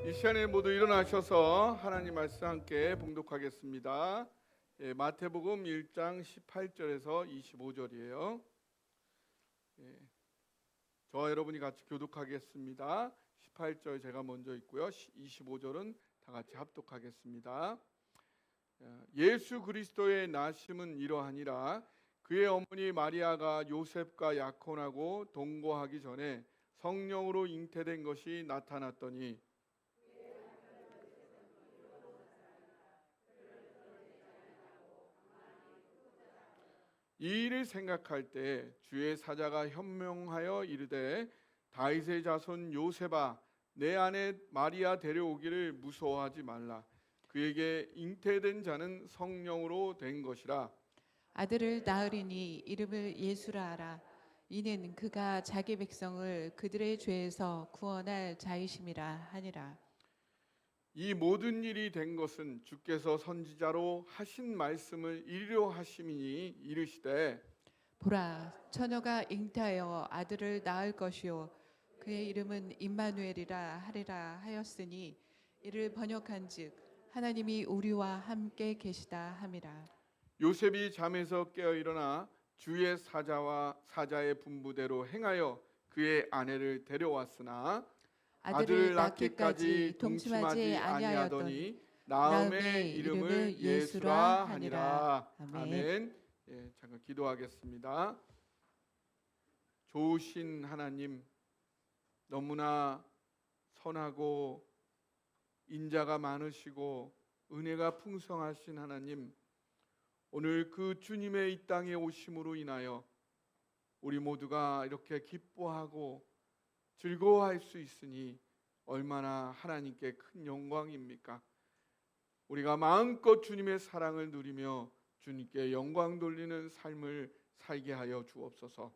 이 시간에 모두 일어나셔서 하나님 말씀 함께 봉독하겠습니다. 마태복음 1장 18절에서 25절이에요. 저와 여러분이 같이 교독하겠습니다. 18절 제가 먼저 읽고요. 25절은 다 같이 합독하겠습니다. 예수 그리스도의 나심은 이러하니라. 그의 어머니 마리아가 요셉과 약혼하고 동거하기 전에 성령으로 잉태된 것이 나타났더니 이 일을 생각할 때 주의 사자가 현명하여 이르되 다윗의 자손 요셉아 내 아내 마리아 데려오기를 무서워하지 말라. 그에게 잉태된 자는 성령으로 된 것이라. 아들을 낳으리니 이름을 예수라 하라. 이는 그가 자기 백성을 그들의 죄에서 구원할 자이심이라 하니라. 이 모든 일이 된 것은 주께서 선지자로 하신 말씀을 이루려 하심이니 이르시되 보라, 처녀가 잉태하여 아들을 낳을 것이요 그의 이름은 임마누엘이라 하리라 하였으니 이를 번역한즉 하나님이 우리와 함께 계시다 함이라. 요셉이 잠에서 깨어 일어나 주의 사자의 분부대로 행하여 그의 아내를 데려왔으나 아들을 낳기까지 동침하지 아니하더니 나음의 이름을 예수라 하니라. 아멘. 잠깐 기도하겠습니다. 좋으신 하나님, 너무나 선하고 인자가 많으시고 은혜가 풍성하신 하나님, 오늘 그 주님의 이 땅에 오심으로 인하여 우리 모두가 이렇게 기뻐하고 즐거워할 수 있으니 얼마나 하나님께 큰 영광입니까? 우리가 마음껏 주님의 사랑을 누리며 주님께 영광 돌리는 삶을 살게 하여 주옵소서.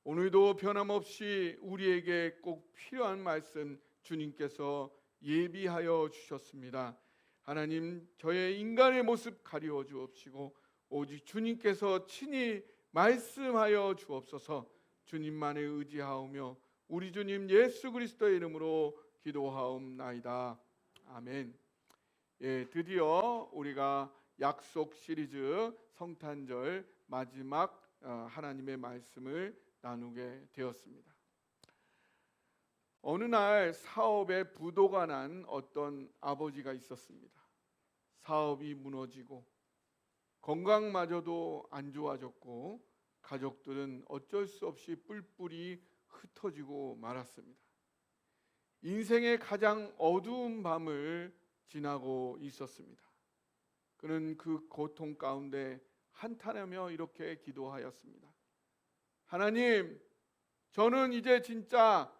오늘도 변함없이 우리에게 꼭 필요한 말씀 주님께서 예비하여 주셨습니다. 하나님, 저의 인간의 모습 가리워 주옵시고 오직 주님께서 친히 말씀하여 주옵소서. 주님만을 의지하오며 우리 주님 예수 그리스도의 이름으로 기도하옵나이다. 아멘. 드디어 우리가 약속 시리즈 성탄절 마지막 하나님의 말씀을 나누게 되었습니다. 어느 날 사업에 부도가 난 어떤 아버지가 있었습니다. 사업이 무너지고 건강마저도 안 좋아졌고 가족들은 어쩔 수 없이 뿔뿔이 흩어지고 말았습니다. 인생의 가장 어두운 밤을 지나고 있었습니다. 그는 그 고통 가운데 한탄하며 이렇게 기도하였습니다. 하나님, 저는 이제 진짜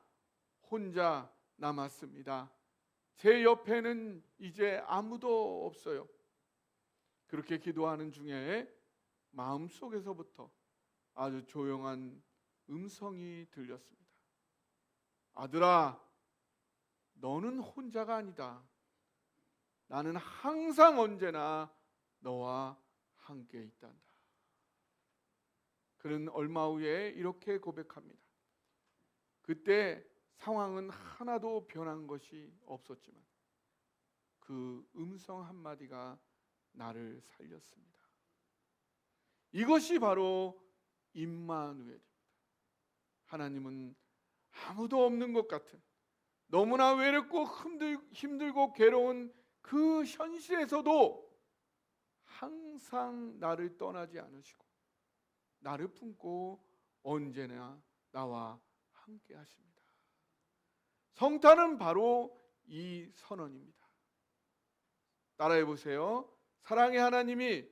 혼자 남았습니다. 제 옆에는 이제 아무도 없어요. 그렇게 기도하는 중에 마음속에서부터 아주 조용한 음성이 들렸습니다. 아들아, 너는 혼자가 아니다. 나는 항상 언제나 너와 함께 있단다. 그는 얼마 후에 이렇게 고백합니다. 그때 상황은 하나도 변한 것이 없었지만 그 음성 한마디가 나를 살렸습니다. 이것이 바로 임마누엘입니다. 하나님은 아무도 없는 것 같은 너무나 외롭고 힘들고 괴로운 그 현실에서도 항상 나를 떠나지 않으시고 나를 품고 언제나 나와 함께 하십니다. 성탄은 바로 이 선언입니다. 따라해 보세요. 사랑의 하나님이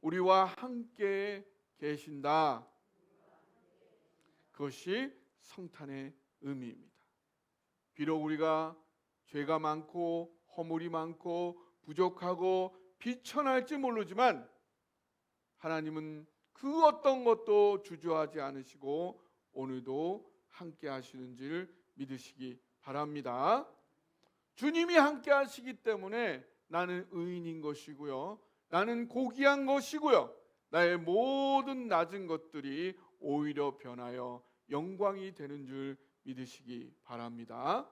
우리와 함께 계신다. 그것이 성탄의 의미입니다. 비록 우리가 죄가 많고 허물이 많고 부족하고 비천할지 모르지만 하나님은 그 어떤 것도 주저하지 않으시고 오늘도 함께 하시는 줄 믿으시기 바랍니다. 주님이 함께 하시기 때문에 나는 의인인 것이고요, 나는 고귀한 것이고요, 나의 모든 낮은 것들이 오히려 변하여 영광이 되는 줄 믿으시기 바랍니다.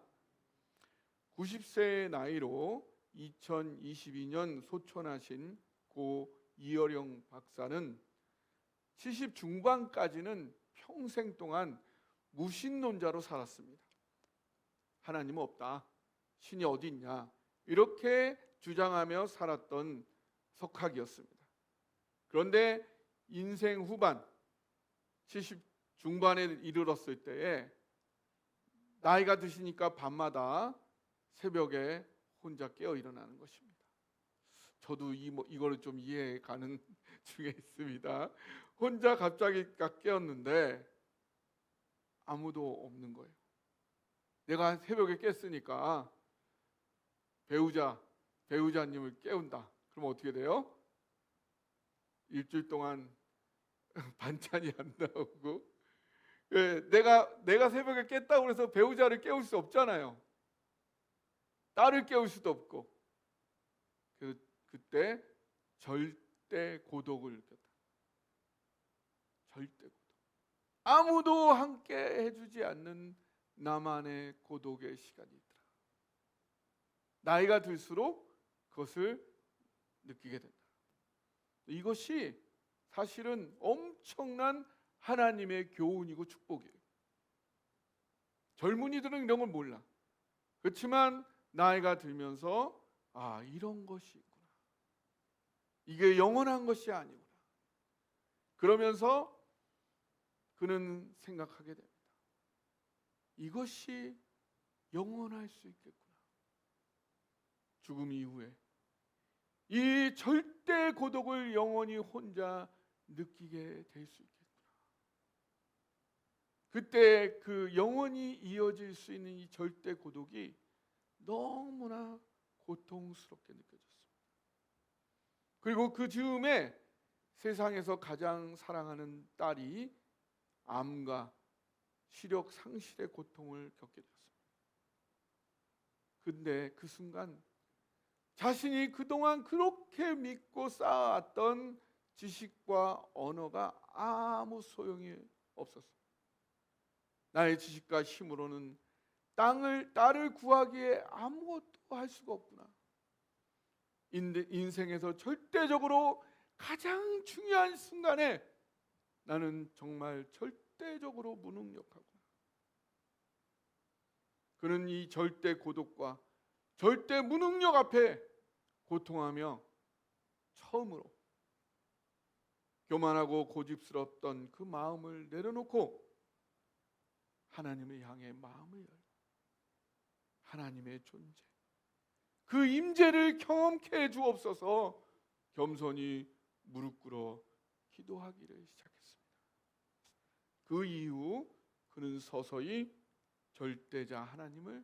90세의 나이로 2022년 소천하신 고 이어령 박사는 70 중반까지는 평생 동안 무신론자로 살았습니다. 하나님 없다, 신이 어디 있냐, 이렇게 주장하며 살았던 석학이었습니다. 그런데 인생 후반 70 중반에 이르렀을 때에 나이가 드시니까 밤마다 새벽에 혼자 깨어 일어나는 것입니다. 저도 이거를 좀 이해가는 중에 있습니다. 혼자 갑자기 깨었는데 아무도 없는 거예요. 내가 새벽에 깼으니까 배우자님을 깨운다. 그럼 어떻게 돼요? 일주일 동안 반찬이 안 나오고, 내가 새벽에 깼다고 해서 배우자를 깨울 수 없잖아요. 딸을 깨울 수도 없고. 그때 절대 고독을 느꼈다. 절대 고독. 아무도 함께 해주지 않는 나만의 고독의 시간이 있더라. 나이가 들수록 그것을 느끼게 된다. 이것이 사실은 엄청난 하나님의 교훈이고 축복이에요. 젊은이들은 이런 걸 몰라. 그렇지만 나이가 들면서 이런 것이 있구나. 이게 영원한 것이 아니구나. 그러면서 그는 생각하게 됩니다. 이것이 영원할 수 있겠구나. 죽음 이후에 이 절대 고독을 영원히 혼자 느끼게 될 수 있겠구나. 그때 그 영원히 이어질 수 있는 이 절대 고독이 너무나 고통스럽게 느껴졌습니다. 그리고 그 즈음에 세상에서 가장 사랑하는 딸이 암과 시력 상실의 고통을 겪게 되었습니다. 근데 그 순간 자신이 그동안 그렇게 믿고 쌓아왔던 지식과 언어가 아무 소용이 없었어요. 나의 지식과 힘으로는 딸을 구하기에 아무것도 할 수가 없구나. 인생에서 절대적으로 가장 중요한 순간에 나는 정말 절대적으로 무능력하구나. 그는 이 절대 고독과 절대 무능력 앞에 고통하며 처음으로 교만하고 고집스럽던 그 마음을 내려놓고 하나님을 향해 마음을 열고 하나님의 존재, 그 임재를 경험케 해 주옵소서 겸손히 무릎 꿇어 기도하기를 시작했습니다. 그 이후 그는 서서히 절대자 하나님을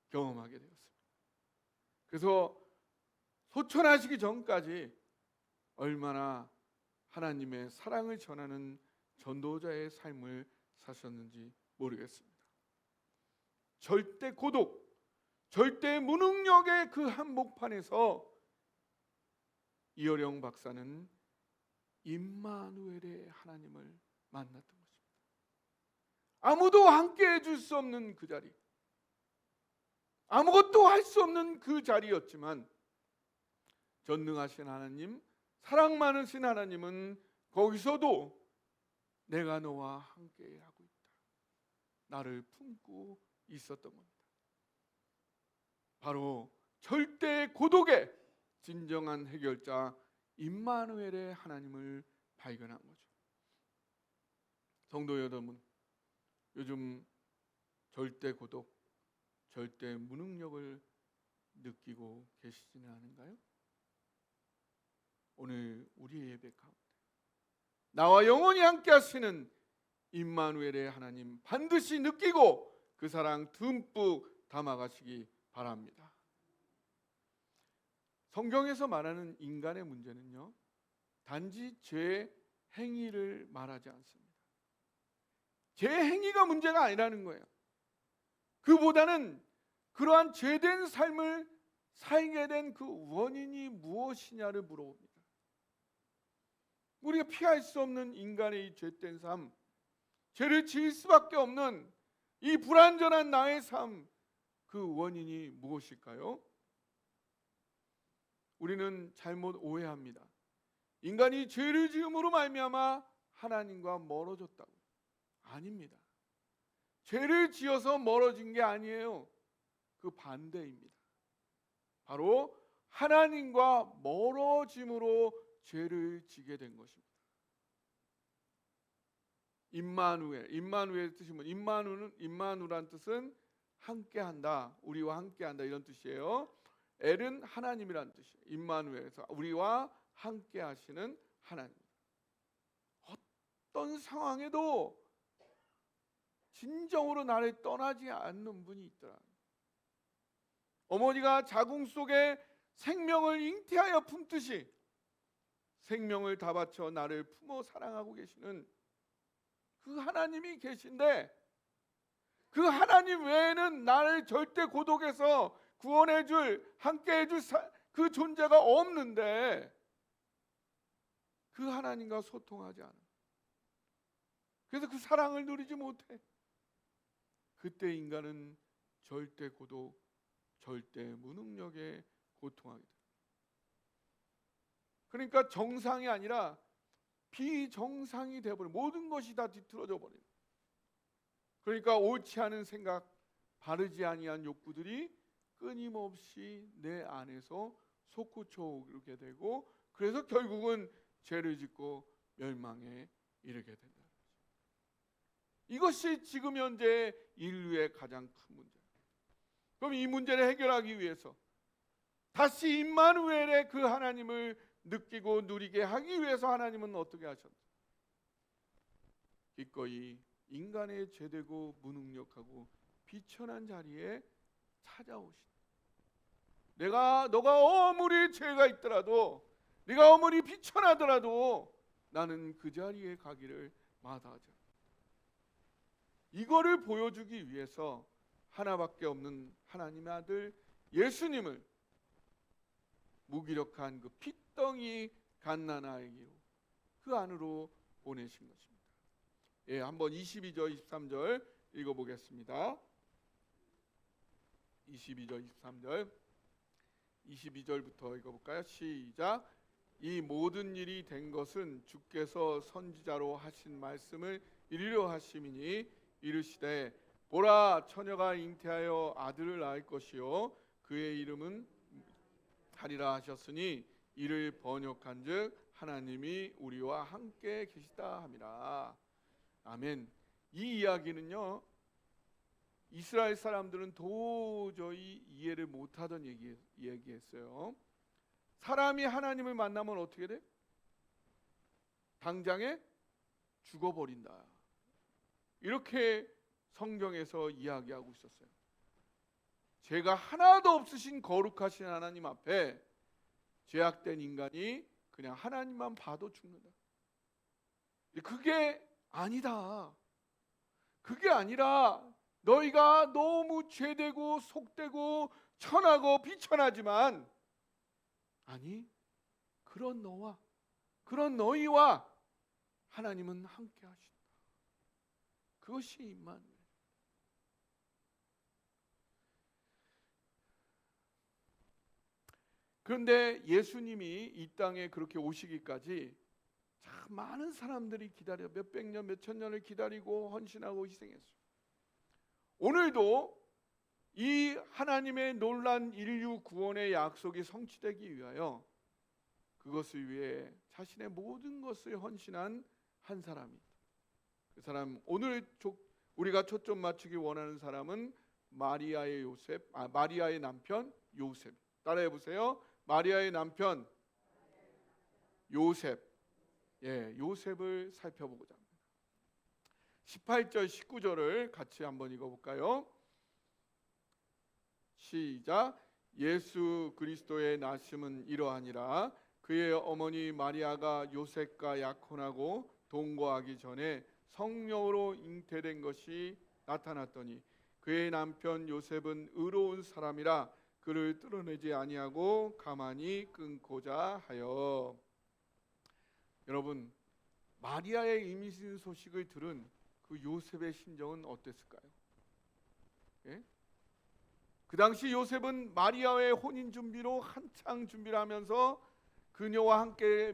경험하게 되었습니다. 그래서 소천하시기 전까지 얼마나 하나님의 사랑을 전하는 전도자의 삶을 사셨는지 모르겠습니다. 절대 고독, 절대 무능력의 그 한복판에서 이어령 박사는 임마누엘의 하나님을 만났던 것입니다. 아무도 함께 해줄 수 없는 그 자리, 아무것도 할 수 없는 그 자리였지만 전능하신 하나님, 사랑 많으신 하나님은 거기서도 내가 너와 함께 하고 있다, 나를 품고 있었던 겁니다. 바로 절대 고독의 진정한 해결자 임마누엘의 하나님을 발견한 거죠. 성도 여러분, 요즘 절대 고독, 절대 무능력을 느끼고 계시지는 않은가요? 오늘 우리의 예배 가운데 나와 영원히 함께 하시는 임마누엘의 하나님 반드시 느끼고 그 사랑 듬뿍 담아가시기 바랍니다. 성경에서 말하는 인간의 문제는요, 단지 죄 행위를 말하지 않습니다. 죄 행위가 문제가 아니라는 거예요. 그보다는 그러한 죄된 삶을 살게 된 그 원인이 무엇이냐를 물어봅니다. 우리가 피할 수 없는 인간의 이 죄된 삶, 죄를 지을 수밖에 없는 이 불완전한 나의 삶, 그 원인이 무엇일까요? 우리는 잘못 오해합니다. 인간이 죄를 지음으로 말미암아 하나님과 멀어졌다고. 아닙니다. 죄를 지어서 멀어진 게 아니에요. 그 반대입니다. 바로 하나님과 멀어짐으로 죄를 지게 된 것입니다. 임마누엘 뜻이 뭐냐면 임마누란 뜻은 함께한다, 우리와 함께한다 이런 뜻이에요. 엘은 하나님이란 뜻이에요. 임마누엘에서 우리와 함께하시는 하나님. 어떤 상황에도 진정으로 나를 떠나지 않는 분이 있더라. 어머니가 자궁 속에 생명을 잉태하여 품듯이 생명을 다 바쳐 나를 품어 사랑하고 계시는 그 하나님이 계신데, 그 하나님 외에는 나를 절대 고독에서 구원해 줄, 함께 해줄 그 존재가 없는데 그 하나님과 소통하지 않아. 그래서 그 사랑을 누리지 못해. 그때 인간은 절대 고독, 절대 무능력에 고통하게 돼. 그러니까 정상이 아니라 비정상이 되어버려. 모든 것이 다 뒤틀어져 버려요. 그러니까 옳지 않은 생각, 바르지 아니한 욕구들이 끊임없이 내 안에서 솟구쳐 오게 되고, 그래서 결국은 죄를 짓고 멸망에 이르게 된다. 이것이 지금 현재 인류의 가장 큰 문제예요. 그럼 이 문제를 해결하기 위해서 다시 임마누엘의 그 하나님을 느끼고 누리게 하기 위해서 하나님은 어떻게 하셨나? 기꺼이 인간의 죄되고 무능력하고 비천한 자리에 찾아오신. 너가 아무리 죄가 있더라도, 네가 아무리 비천하더라도 나는 그 자리에 가기를 마다하지. 이거를 보여주기 위해서 하나밖에 없는 하나님의 아들 예수님을 무기력한 그 핏덩이 갓난아기로 그 안으로 보내신 것입니다. 예, 한번 22절 23절 읽어보겠습니다. 22절 23절 22절부터 읽어볼까요? 시작. 이 모든 일이 된 것은 주께서 선지자로 하신 말씀을 이루려 하심이니 이르시되 보라, 처녀가 잉태하여 아들을 낳을 것이요 그의 이름은 하리라 하셨으니 이를 번역한즉 하나님이 우리와 함께 계시다 함이라. 아멘. 이 이야기는요, 이스라엘 사람들은 도저히 이해를 못하던 얘기했어요. 사람이 하나님을 만나면 어떻게 돼? 당장에 죽어버린다. 이렇게 성경에서 이야기하고 있었어요. 죄가 하나도 없으신 거룩하신 하나님 앞에 죄악된 인간이 그냥 하나님만 봐도 죽는다. 그게 아니다. 그게 아니라 너희가 너무 죄되고 속되고 천하고 비천하지만, 아니, 그런 너와 그런 너희와 하나님은 함께 하신다. 그것이 임마누엘. 그런데 예수님이 이 땅에 그렇게 오시기까지 참 많은 사람들이 기다려 몇백 년, 몇천 년을 기다리고 헌신하고 희생했어요. 오늘도 이 하나님의 놀란 인류 구원의 약속이 성취되기 위하여 그것을 위해 자신의 모든 것을 헌신한 한 사람이, 그 사람, 오늘 우리가 초점 맞추기 원하는 사람은 마리아의 남편 요셉. 따라해 보세요. 마리아의 남편 요셉. 예, 요셉을 살펴보고자 합니다. 18절 19절을 같이 한번 읽어볼까요? 시작. 예수 그리스도의 나심은 이러하니라. 그의 어머니 마리아가 요셉과 약혼하고 동거하기 전에 성령으로 잉태된 것이 나타났더니 그의 남편 요셉은 의로운 사람이라 그를 뚫어내지 아니하고 가만히 끊고자 하여. 여러분, 마리아의 임신 소식을 들은 그 요셉의 심정은 어땠을까요? 예? 그 당시 요셉은 마리아의 혼인 준비로 한창 준비를 하면서 그녀와 함께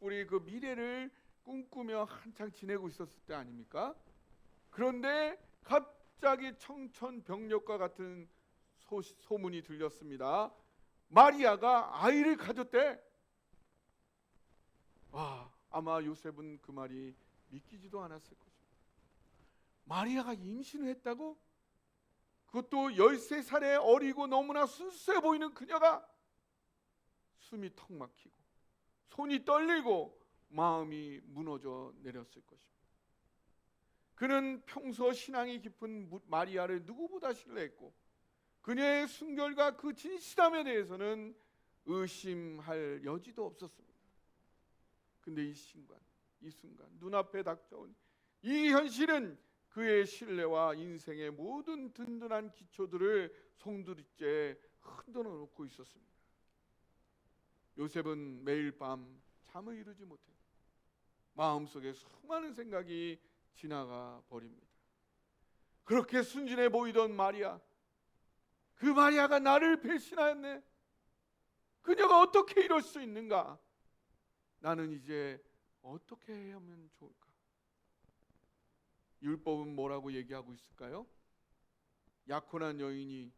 우리 그 미래를 꿈꾸며 한창 지내고 있었을 때 아닙니까? 그런데 갑자기 청천벽력과 같은 소문이 들렸습니다. 마리아가 아이를 가졌대. 아마 요셉은 그 말이 믿기지도 않았을 것입니다. 마리아가 임신을 했다고? 그것도 13살에 어리고 너무나 순수해 보이는 그녀가 숨이 턱 막히고 손이 떨리고 마음이 무너져 내렸을 것입니다. 그는 평소 신앙이 깊은 마리아를 누구보다 신뢰했고 그녀의 순결과 그 진실함에 대해서는 의심할 여지도 없었습니다. 근데 이 순간 눈앞에 닥쳐온 이 현실은 그의 신뢰와 인생의 모든 든든한 기초들을 송두리째 흔들어 놓고 있었습니다. 요셉은 매일 밤 잠을 이루지 못해 마음속에 수많은 생각이 지나가 버립니다. 그렇게 순진해 보이던 마리아, 그 마리아가 나를 배신하였네. 그녀가 어떻게 이럴 수 있는가? 나는 이제 어떻게 하면 좋을까? 율법은 뭐라고 얘기하고 있을까요? 약혼한 여인이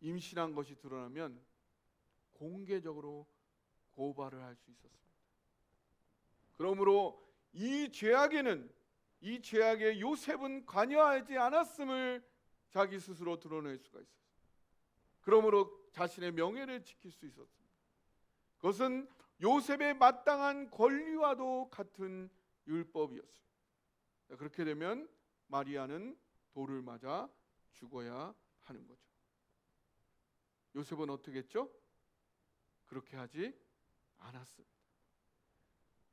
임신한 것이 드러나면 공개적으로 고발을 할 수 있었습니다. 그러므로 이 죄악에 요셉은 관여하지 않았음을 자기 스스로 드러낼 수가 있었습니다. 그러므로 자신의 명예를 지킬 수 있었습니다. 그것은 요셉의 마땅한 권리와도 같은 율법이었습니다. 그렇게 되면 마리아는 돌을 맞아 죽어야 하는 거죠. 요셉은 어떻게 했죠? 그렇게 하지 않았습니다.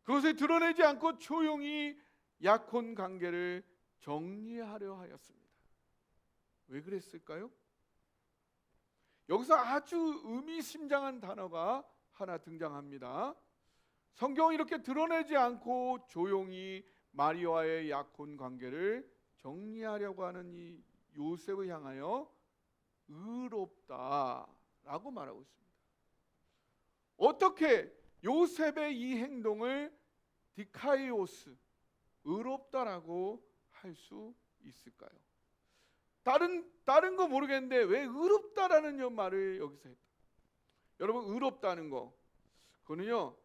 그것을 드러내지 않고 조용히 약혼 관계를 정리하려 하였습니다. 왜 그랬을까요? 여기서 아주 의미심장한 단어가 하나 등장합니다. 성경은 이렇게 드러내지 않고 조용히 마리아와의 약혼 관계를 정리하려고 하는 이 요셉을 향하여 의롭다라고 말하고 있습니다. 어떻게 요셉의 이 행동을 디카이오스, 의롭다라고 할 수 있을까요? 다른 거 모르겠는데 왜 의롭다라는 말을 여기서 했다. 여러분, 의롭다는 거, 그거는요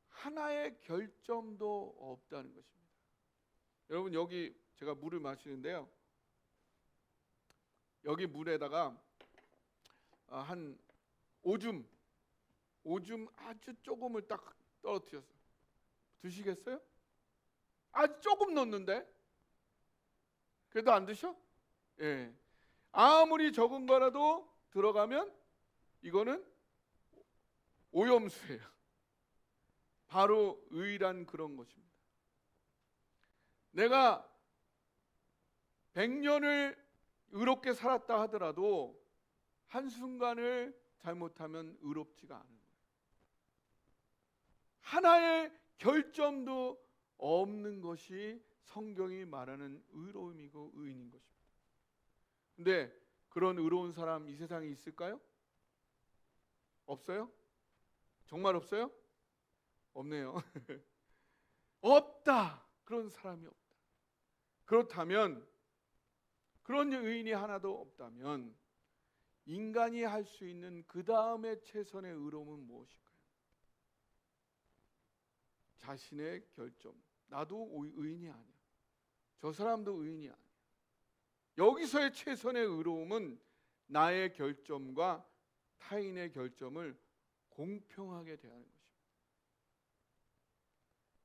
하나의 결점도 없다는 것입니다. 여러분, 여기 제가 물을 마시는데요, 여기 물에다가 한 오줌 아주 조금을 딱 떨어뜨렸어요. 드시겠어요? 아주 조금 넣었는데 그래도 안 드셔? 예. 아무리 적은 거라도 들어가면 이거는 오염수예요. 바로 의란 그런 것입니다. 내가 100년을 의롭게 살았다 하더라도 한순간을 잘못하면 의롭지가 않은 거예요. 하나의 결점도 없는 것이 성경이 말하는 의로움이고 의인인 것입니다. 근데 그런 의로운 사람 이 세상에 있을까요? 없어요? 정말 없어요? 없네요. 없다. 그런 사람이 없다. 그렇다면, 그런 의인이 하나도 없다면 인간이 할 수 있는 그 다음에 최선의 의로움은 무엇일까요? 자신의 결점. 나도 의인이 아니야. 저 사람도 의인이 아니야. 여기서의 최선의 의로움은 나의 결점과 타인의 결점을 공평하게 대하는 것입니다.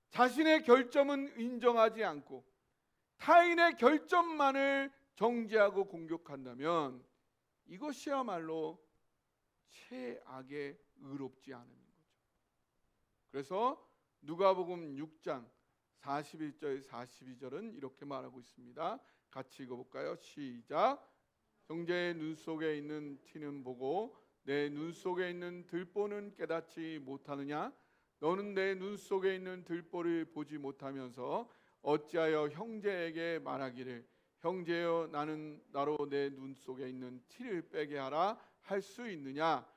자신의 결점은 인정하지 않고 타인의 결점만을 정죄하고 공격한다면 이것이야말로 최악의 의롭지 않음인 거죠. 그래서 누가복음 6장 41절 42절은 이렇게 말하고 있습니다. 같이 읽어볼까요? 시작. 형제의 눈 속에 있는 티는 보고 내 눈 속에 있는 들보는 깨닫지 못하느냐? 너는 내 눈 속에 있는 들보를 보지 못하면서 어찌하여 형제에게 말하기를 형제여 나로 내 눈 속에 있는 티를 빼게 하라 할 수 있느냐?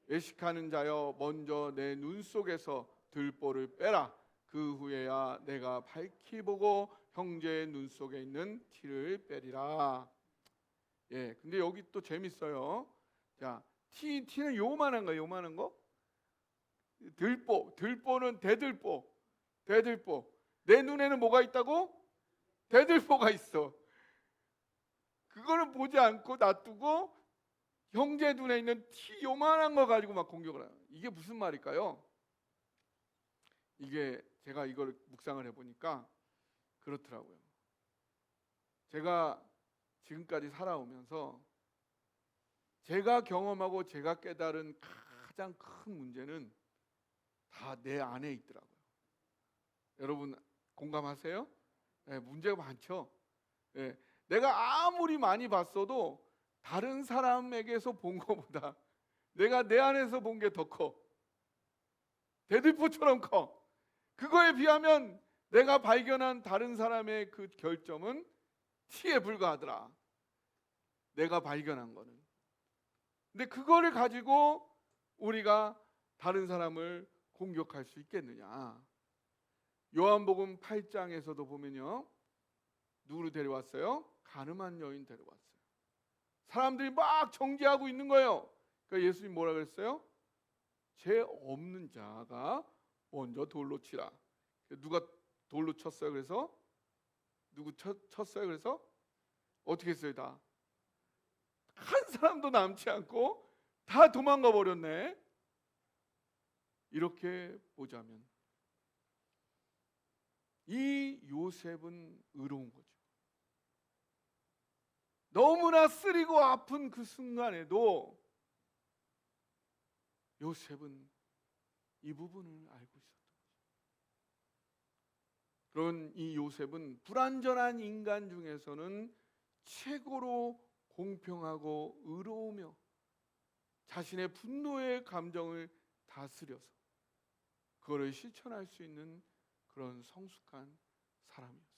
외식하는 자여 먼저 내 눈 속에서 들보를 빼라. 그 후에야 내가 밝히 보고 형제의 눈 속에 있는 티를 빼리라. 예, 근데 여기 또 재밌어요. 자, 티는 요만한 거, 요만한 거. 들보는 대들보. 내 눈에는 뭐가 있다고? 대들보가 있어. 그거는 보지 않고 놔두고 형제 눈에 있는 티 요만한 거 가지고 막 공격을 해요. 이게 무슨 말일까요? 이게 제가 이걸 묵상을 해보니까 그렇더라고요. 제가 지금까지 살아오면서 제가 경험하고 제가 깨달은 가장 큰 문제는 다 내 안에 있더라고요. 여러분 공감하세요? 네, 문제가 많죠. 네, 내가 아무리 많이 봤어도 다른 사람에게서 본 것보다 내가 내 안에서 본 게 더 커. 대들보처럼 커. 그거에 비하면 내가 발견한 다른 사람의 그 결점은 티에 불과하더라. 내가 발견한 거는. 근데 그거를 가지고 우리가 다른 사람을 공격할 수 있겠느냐? 요한복음 8장에서도 보면요, 누구를 데려왔어요? 가늠한 여인 데려왔어요. 사람들이 막 정죄하고 있는 거예요. 그러니까 예수님 뭐라 그랬어요? 죄 없는 자가 먼저 돌로 치라. 누가 돌로 쳤어요? 그래서 누구 쳤어요? 그래서 어떻게 했어요? 다 한 사람도 남지 않고 다 도망가 버렸네. 이렇게 보자면 이 요셉은 의로운 거죠. 너무나 쓰리고 아픈 그 순간에도 요셉은 이 부분을 알고 있었던 거죠. 그런 이 요셉은 불완전한 인간 중에서는 최고로 공평하고 의로우며 자신의 분노의 감정을 다스려서 그거를 실천할 수 있는 그런 성숙한 사람이었습니다.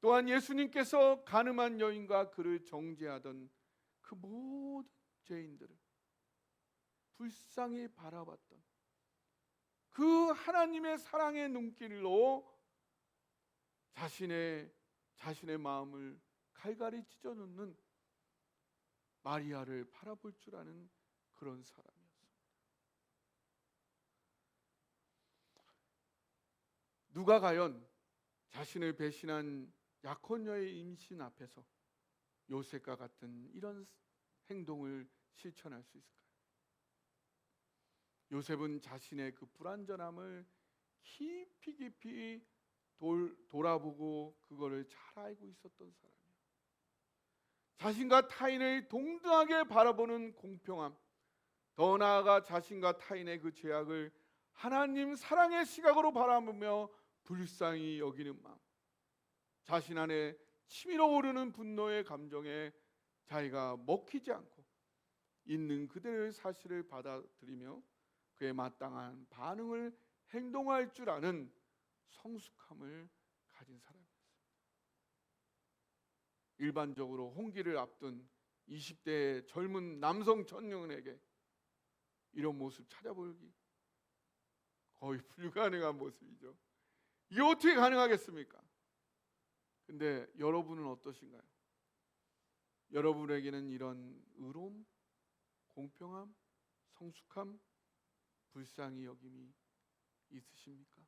또한 예수님께서 가늠한 여인과 그를 정죄하던 그 모든 죄인들을 불쌍히 바라봤던 그 하나님의 사랑의 눈길로 자신의 마음을 갈갈이 찢어놓는 마리아를 바라볼 줄 아는 그런 사람이었습니다. 누가 과연 자신을 배신한 약혼녀의 임신 앞에서 요셉과 같은 이런 행동을 실천할 수 있을까요? 요셉은 자신의 그 불완전함을 깊이 돌아보고 그거를 잘 알고 있었던 사람이에요. 자신과 타인을 동등하게 바라보는 공평함, 더 나아가 자신과 타인의 그 죄악을 하나님 사랑의 시각으로 바라보며 불쌍히 여기는 마음, 자신 안에 치밀어 오르는 분노의 감정에 자기가 먹히지 않고 있는 그대로의 사실을 받아들이며 그에 마땅한 반응을 행동할 줄 아는 성숙함을 가진 사람이었습니다. 일반적으로 홍기를 앞둔 20대 젊은 남성 청년에게 이런 모습 찾아보기 거의 불가능한 모습이죠. 이게 어떻게 가능하겠습니까? 근데 여러분은 어떠신가요? 여러분에게는 이런 의로움, 공평함, 성숙함, 불쌍히 여김이 있으십니까?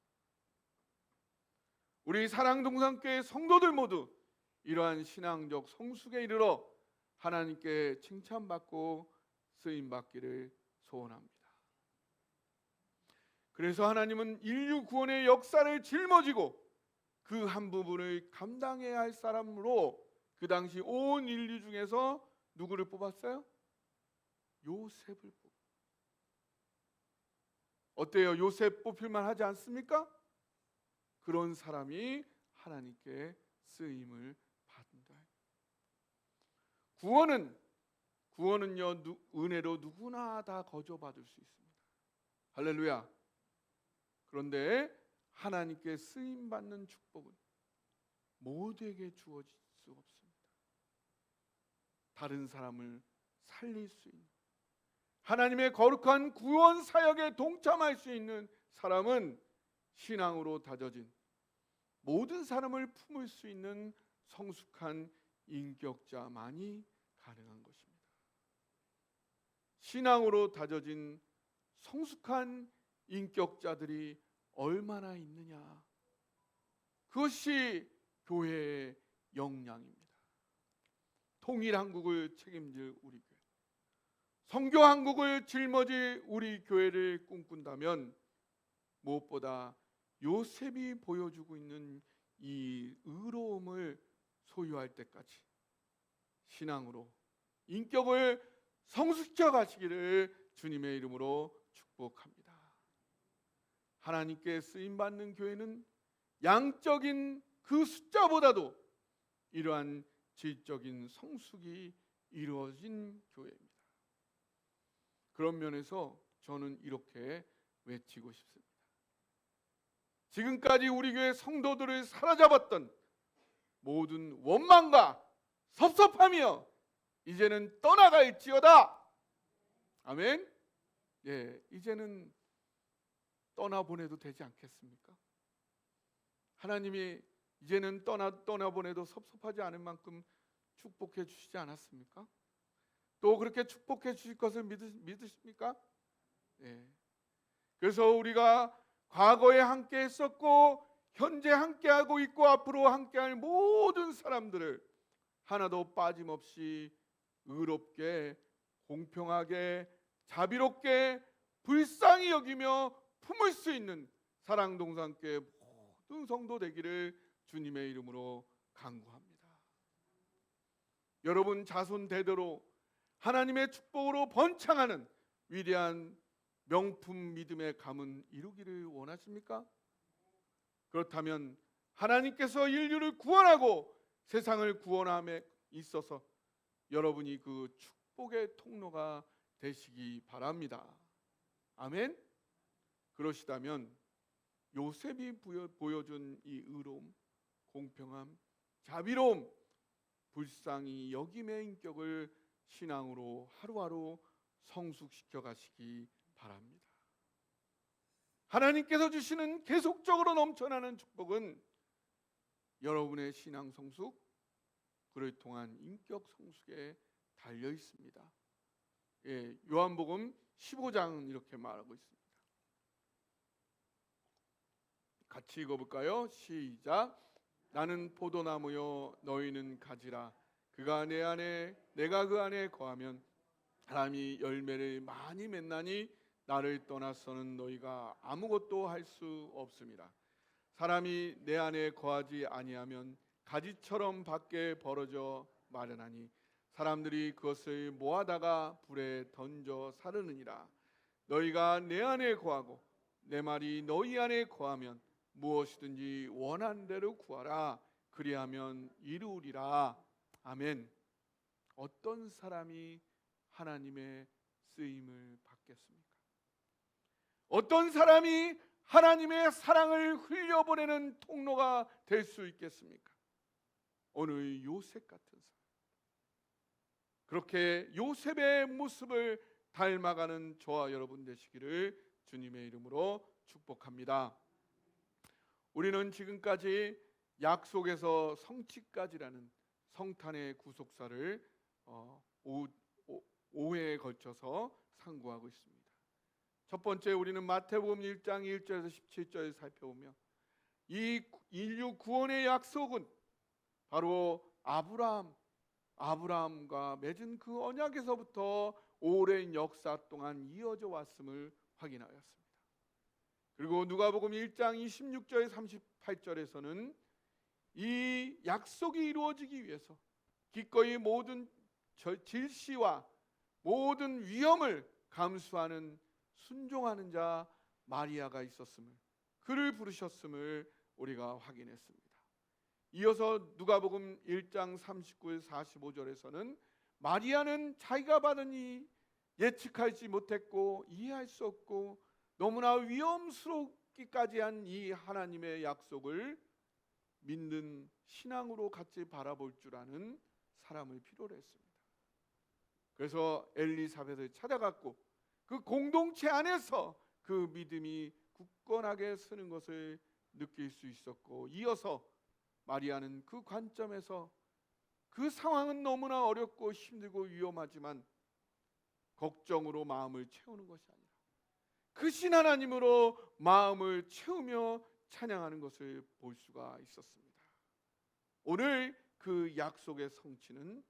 우리 사랑동산교회 성도들 모두 이러한 신앙적 성숙에 이르러 하나님께 칭찬받고 쓰임받기를 소원합니다. 그래서 하나님은 인류 구원의 역사를 짊어지고 그 한 부분을 감당해야 할 사람으로 그 당시 온 인류 중에서 누구를 뽑았어요? 요셉을 뽑았어요. 어때요? 요셉 뽑힐만 하지 않습니까? 그런 사람이 하나님께 쓰임을 받는다. 구원은요 은혜로 누구나 다 거저받을 수 있습니다. 할렐루야. 그런데 하나님께 쓰임 받는 축복은 모두에게 주어질 수 없습니다. 다른 사람을 살릴 수 있는, 하나님의 거룩한 구원 사역에 동참할 수 있는 사람은 신앙으로 다져진 모든 사람을 품을 수 있는 성숙한 인격자만이 가능한 것입니다. 신앙으로 다져진 성숙한 인격자들이 얼마나 있느냐, 그것이 교회의 역량입니다. 통일 한국을 책임질 우리 교회, 선교 한국을 짊어질 우리 교회를 꿈꾼다면 무엇보다 요셉이 보여주고 있는 이 의로움을 소유할 때까지 신앙으로 인격을 성숙시켜 가시기를 주님의 이름으로 축복합니다. 하나님께 쓰임받는 교회는 양적인 그 숫자보다도 이러한 질적인 성숙이 이루어진 교회입니다. 그런 면에서 저는 이렇게 외치고 싶습니다. 지금까지 우리 교회 성도들을 사로잡았던 모든 원망과 섭섭함이여 이제는 떠나갈지어다. 아멘. 예, 이제는 떠나보내도 되지 않겠습니까? 하나님이 이제는 떠나보내도 섭섭하지 않을 만큼 축복해 주시지 않았습니까? 또 그렇게 축복해 주실 것을 믿으십니까? 예. 그래서 우리가 과거에 함께 했었고 현재 함께하고 있고 앞으로 함께할 모든 사람들을 하나도 빠짐없이 의롭게, 공평하게, 자비롭게, 불쌍히 여기며 품을 수 있는 사랑동산교회 모든 성도 되기를 주님의 이름으로 간구합니다. 여러분 자손 대대로 하나님의 축복으로 번창하는 위대한 명품 믿음의 가문 이루기를 원하십니까? 그렇다면 하나님께서 인류를 구원하고 세상을 구원함에 있어서 여러분이 그 축복의 통로가 되시기 바랍니다. 아멘. 그러시다면 요셉이 보여준 이 의로움, 공평함, 자비로움, 불쌍히 여김의 인격을 신앙으로 하루하루 성숙시켜 가시기 바랍니다. 하나님께서 주시는 계속적으로 넘쳐나는 축복은 여러분의 신앙 성숙, 그를 통한 인격 성숙에 달려 있습니다. 예, 요한복음 15장 이렇게 말하고 있습니다. 같이 읽어볼까요? 시작. 나는 포도나무요 너희는 가지라. 그가 내 안에 내가 그 안에 거하면 사람이 열매를 많이 맺나니 나를 떠나서는 너희가 아무것도 할 수 없습니다. 사람이 내 안에 거하지 아니하면 가지처럼 밖에 벌어져 마르나니 사람들이 그것을 모아다가 불에 던져 사르느니라. 너희가 내 안에 거하고 내 말이 너희 안에 거하면 무엇이든지 원하는 대로 구하라. 그리하면 이루리라. 아멘. 어떤 사람이 하나님의 쓰임을 받겠습니까? 어떤 사람이 하나님의 사랑을 흘려보내는 통로가 될 수 있겠습니까? 오늘 요셉 같은 사람, 그렇게 요셉의 모습을 닮아가는 저와 여러분 되시기를 주님의 이름으로 축복합니다. 우리는 지금까지 약속에서 성취까지라는 성탄의 구속사를 5회에 걸쳐서 상고하고 있습니다. 첫 번째 우리는 마태복음 1장 1절에서 17절을 살펴보며 이 인류 구원의 약속은 바로 아브라함과 맺은 그 언약에서부터 오랜 역사 동안 이어져 왔음을 확인하였습니다. 그리고 누가복음 1장 26절 38절에서는 이 약속이 이루어지기 위해서 기꺼이 모든 질시와 모든 위험을 감수하는 순종하는 자 마리아가 있었음을, 그를 부르셨음을 우리가 확인했습니다. 이어서 누가복음 1장 39, 45절에서는 마리아는 자기가 받은 이 예측하지 못했고 이해할 수 없고 너무나 위험스럽기까지 한 이 하나님의 약속을 믿는 신앙으로 같이 바라볼 줄 아는 사람을 필요로 했습니다. 그래서 엘리사벳을 찾아갔고 그 공동체 안에서 그 믿음이 굳건하게 서는 것을 느낄 수 있었고, 이어서 마리아는 그 관점에서 그 상황은 너무나 어렵고 힘들고 위험하지만 걱정으로 마음을 채우는 것이 아니라 그 신 하나님으로 마음을 채우며 찬양하는 것을 볼 수가 있었습니다. 오늘 그 약속의 성취는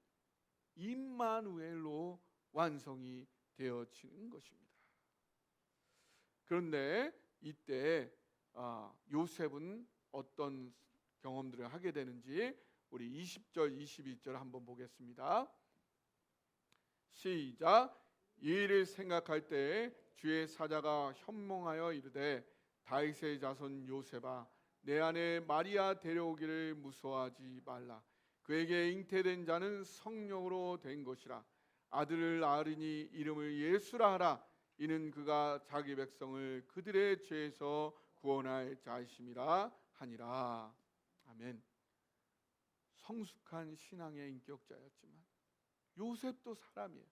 임마누엘로 완성이 되어지는 것입니다. 그런데 이때 요셉은 어떤 경험들을 하게 되는지 우리 20절 21절 한번 보겠습니다. 시작. 이 일을 생각할 때 주의 사자가 현몽하여 이르되 다윗의 자손 요셉아 내 아내 마리아 데려오기를 무서워하지 말라. 그에게 잉태된 자는 성령으로 된 것이라. 아들을 낳으리니 이름을 예수라 하라. 이는 그가 자기 백성을 그들의 죄에서 구원할 자이심이라 하니라. 아멘. 성숙한 신앙의 인격자였지만 요셉도 사람이에요.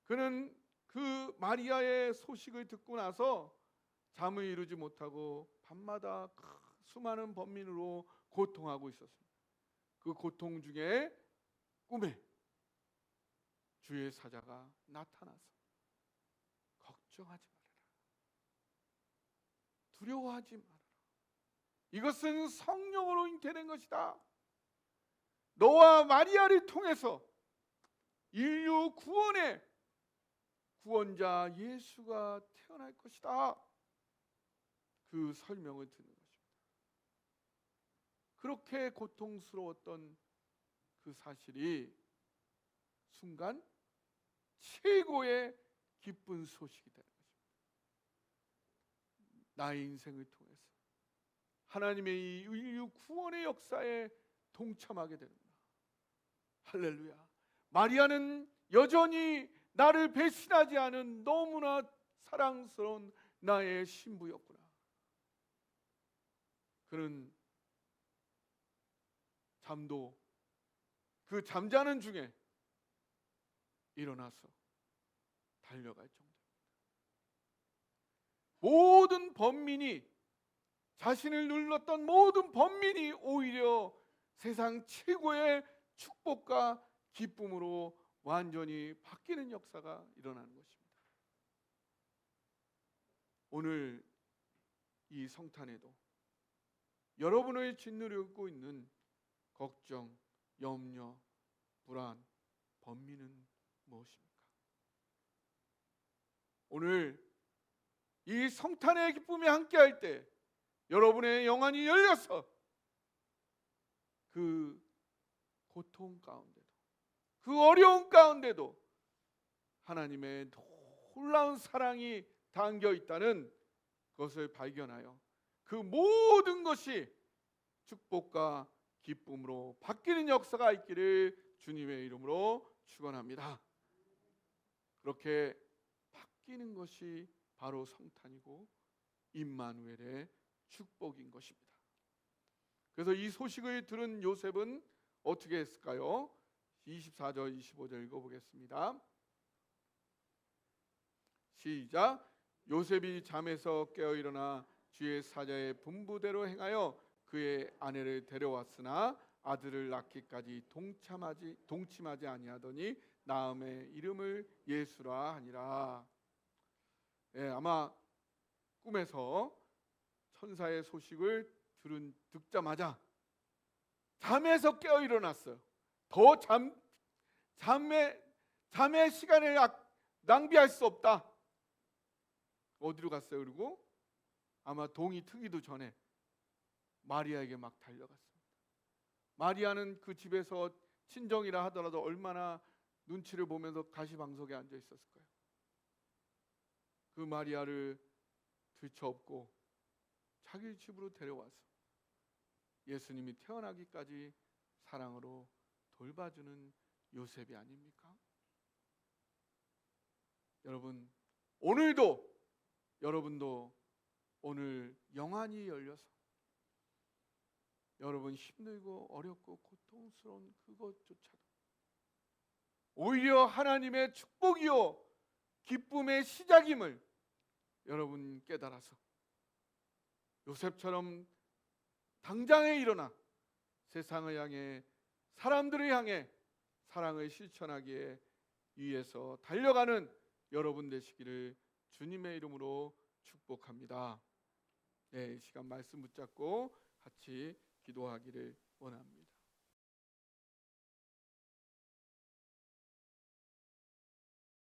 그는 그 마리아의 소식을 듣고 나서 잠을 이루지 못하고 밤마다 수많은 번민으로 고통하고 있었습니다. 그 고통 중에 꿈에 주의 사자가 나타나서 걱정하지 말아라, 두려워하지 말아라, 이것은 성령으로 잉태된 것이다. 너와 마리아를 통해서 인류 구원의 구원자 예수가 태어날 것이다. 그 설명을 듣는 것입니다. 그렇게 고통스러웠던 그 사실이 순간 최고의 기쁜 소식이 되는 것입니다. 나의 인생을 통해서 하나님의 이 인류 구원의 역사에 동참하게 되는구나. 할렐루야. 마리아는 여전히 나를 배신하지 않은 너무나 사랑스러운 나의 신부였구나. 그는 잠도 그 잠자는 중에 일어나서 달려갈 정도입니다. 모든 번민이, 자신을 눌렀던 모든 번민이 오히려 세상 최고의 축복과 기쁨으로 완전히 바뀌는 역사가 일어나는 것입니다. 오늘 이 성탄에도 여러분을 짓누르고 있는 걱정, 염려, 불안, 번민은 무엇입니까? 오늘 이 성탄의 기쁨이 함께할 때 여러분의 영안이 열려서 그 고통 가운데도, 그 어려운 가운데도 하나님의 놀라운 사랑이 담겨 있다는 것을 발견하여 그 모든 것이 축복과 기쁨으로 바뀌는 역사가 있기를 주님의 이름으로 축원합니다. 그렇게 바뀌는 것이 바로 성탄이고 임마누엘의 축복인 것입니다. 그래서 이 소식을 들은 요셉은 어떻게 했을까요? 24절 25절 읽어보겠습니다. 시작. 요셉이 잠에서 깨어 일어나 주의 사자의 분부대로 행하여 그의 아내를 데려왔으나 아들을 낳기까지 동침하지 아니하더니 나음의 이름을 예수라 하니라. 아마 꿈에서 천사의 소식을 듣자마자 잠에서 깨어 일어났어요. 더 잠의 시간을 낭비할 수 없다. 어디로 갔어요? 그리고 아마 동이 트기도 전에 마리아에게 막 달려갔습니다. 마리아는 그 집에서 친정이라 하더라도 얼마나 눈치를 보면서 가시방석에 앉아 있었을까요? 그 마리아를 들쳐업고 자기 집으로 데려와서 예수님이 태어나기까지 사랑으로 돌봐주는 요셉이 아닙니까? 여러분, 오늘도 여러분도 오늘 영안이 열려서 여러분 힘들고 어렵고 고통스러운 그것조차도 오히려 하나님의 축복이요 기쁨의 시작임을 여러분 깨달아서 요셉처럼 당장에 일어나 세상을 향해 사람들을 향해 사랑을 실천하기에 위해서 달려가는 여러분 되시기를 주님의 이름으로 축복합니다. 네, 이 시간 말씀 붙잡고 같이 기도하기를 원합니다.